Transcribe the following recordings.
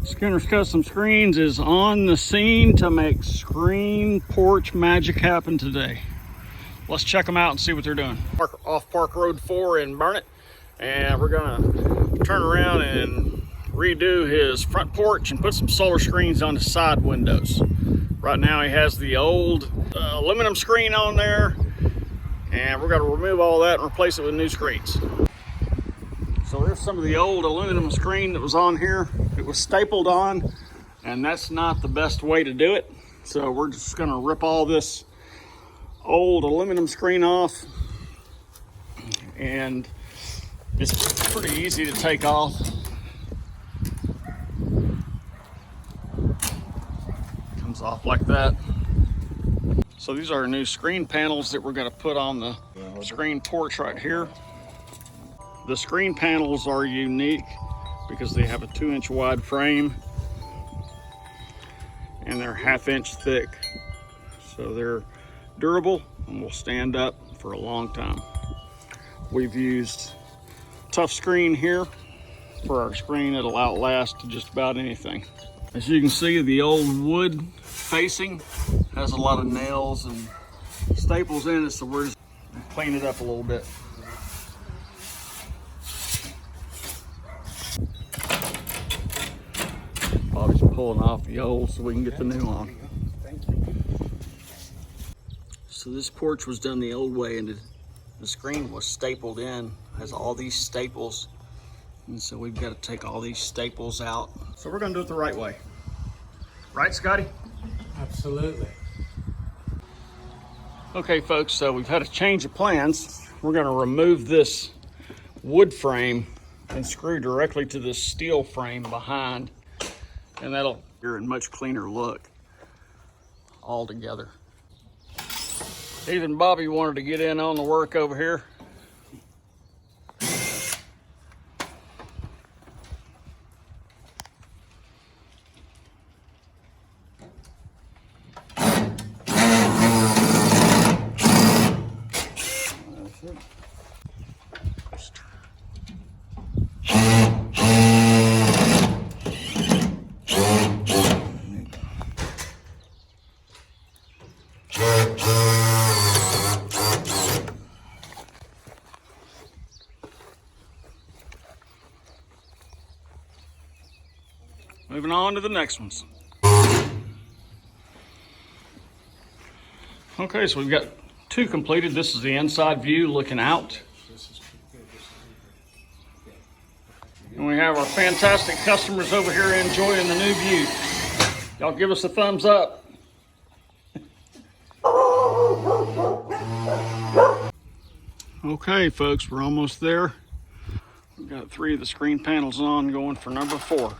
Skinner's Custom Screens is on the scene to make screen porch magic happen today. Let's check them out and see what they're doing. Off Park Road 4 in Burnet, and we're gonna turn around and redo his front porch and put some solar screens on his side windows. Right now he has the old aluminum screen on there, and we're gonna remove all that and replace it with new screens. So there's some of the old aluminum screen that was on here. It was stapled on, and that's not the best way to do it. So we're just gonna rip all this old aluminum screen off, and it's pretty easy to take off. Comes off like that. So these are new screen panels that we're gonna put on the screen porch right here. The screen panels are unique because they have a 2-inch wide frame and they're 1/2 inch thick. So they're durable and will stand up for a long time. We've used toughscreen here for our screen. It'll outlast just about anything. As you can see, the old wood facing has a lot of nails and staples in it, so we're just clean it up a little bit. Bobby's pulling off the old so we can get the new on. So this porch was done the old way, and the screen was stapled in, has all these staples, and so we've got to take all these staples out. So we're going to do it the right way. Right, Scotty? Absolutely. Okay, folks, so we've had a change of plans. We're going to remove this wood frame and screw directly to this steel frame behind, and that'll give it a much cleaner look all together. Even Bobby wanted to get in on the work over here. Moving on to the next ones. Okay, so we've got 2 completed. This is the inside view looking out. And we have our fantastic customers over here enjoying the new view. Y'all give us a thumbs up. Okay, folks, we're almost there. We've got 3 of the screen panels on, going for number 4.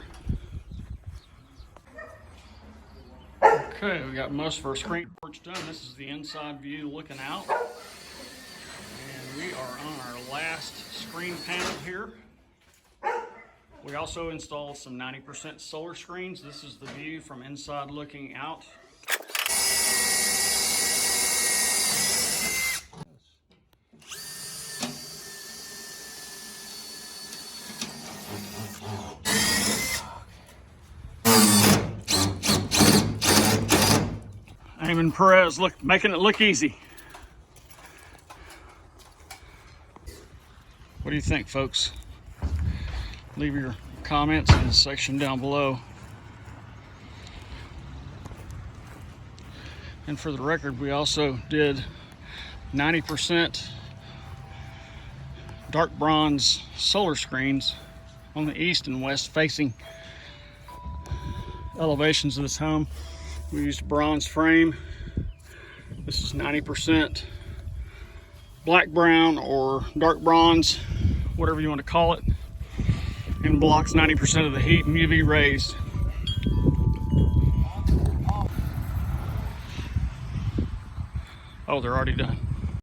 Okay, we got most of our screen porch done. This is the inside view looking out. And we are on our last screen panel here. We also installed some 90% solar screens. This is the view from inside looking out. Eamon Perez making it look easy. What do you think, folks? Leave your comments in the section down below. And for the record, we also did 90% dark bronze solar screens on the east and west facing elevations of this home. We used a bronze frame. This is 90% black brown or dark bronze, whatever you want to call it, and blocks 90% of the heat and UV rays. Oh, they're already done.